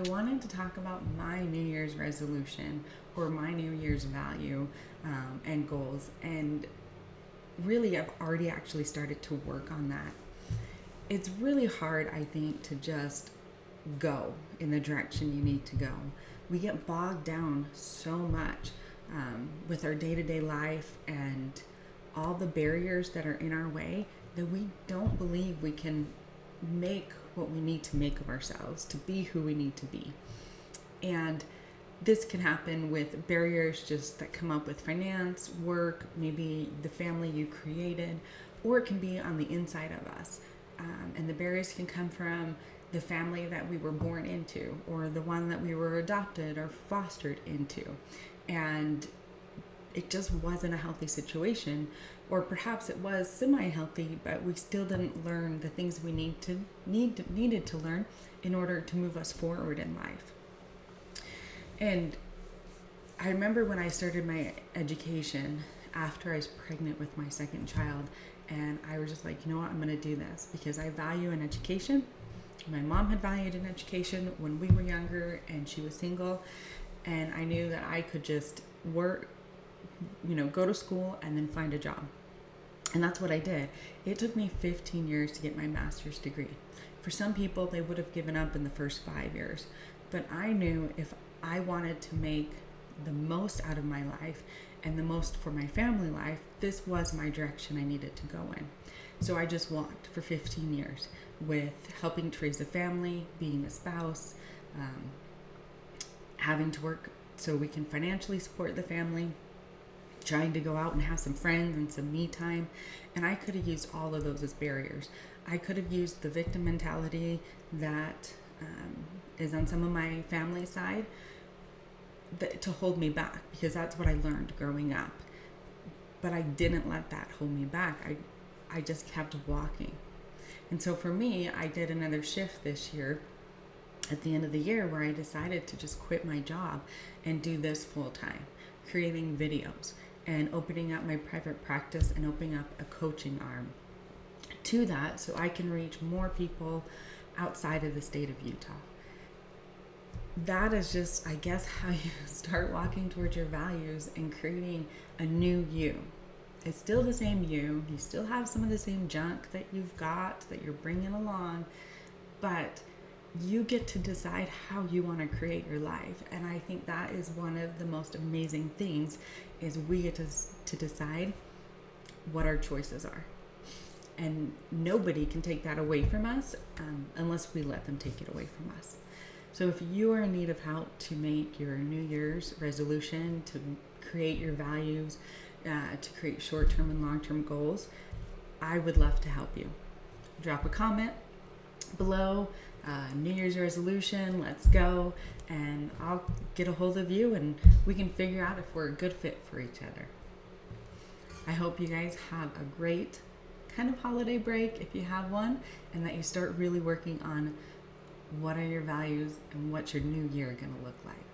I wanted to talk about my New Year's resolution or my New Year's value and goals. And really, I've already actually started to work on that. It's really hard, I think, to just go in the direction you need to go. We get bogged down so much with our day to day life and all the barriers that are in our way that we don't believe we can make what we need to make of ourselves to be who we need to be. And this can happen with barriers just that come up with finance, work, maybe the family you created, or it can be on the inside of us. And the barriers can come from the family that we were born into, or the one that we were adopted or fostered into. And it just wasn't a healthy situation, or perhaps it was semi-healthy, but we still didn't learn the things we needed to learn in order to move us forward in life. And I remember when I started my education after I was pregnant with my second child, and I was just like, you know what, I'm going to do this because I value an education. My mom had valued an education when we were younger and she was single, and I knew that I could just work, go to school and then find a job. And that's what I did. It took me 15 years to get my master's degree. For some people, they would have given up in the first 5 years. But I knew if I wanted to make the most out of my life and the most for my family life, this was my direction I needed to go in. So I just walked for 15 years with helping to raise a family, being a spouse, having to work so we can financially support the family, trying to go out and have some friends and some me time. And I could have used all of those as barriers. I could have used the victim mentality that is on some of my family side to hold me back, because that's what I learned growing up. But I didn't let that hold me back. I just kept walking. And so for me, I did another shift this year at the end of the year where I decided to just quit my job and do this full time, creating videos and opening up my private practice and opening up a coaching arm to that so I can reach more people outside of the state of Utah. That is just, I guess, how you start walking towards your values and creating a new you. It's still the same you. You still have some of the same junk that you've got, that you're bringing along, but you get to decide how you want to create your life. And I think that is one of the most amazing things, is we get to decide what our choices are. And nobody can take that away from us unless we let them take it away from us. So if you are in need of help to make your New Year's resolution, to create your values, to create short-term and long-term goals, I would love to help you. Drop a comment below, New Year's resolution, let's go, and I'll get a hold of you and we can figure out if we're a good fit for each other. I hope you guys have a great kind of holiday break if you have one, and that you start really working on what are your values and what's your new year going to look like.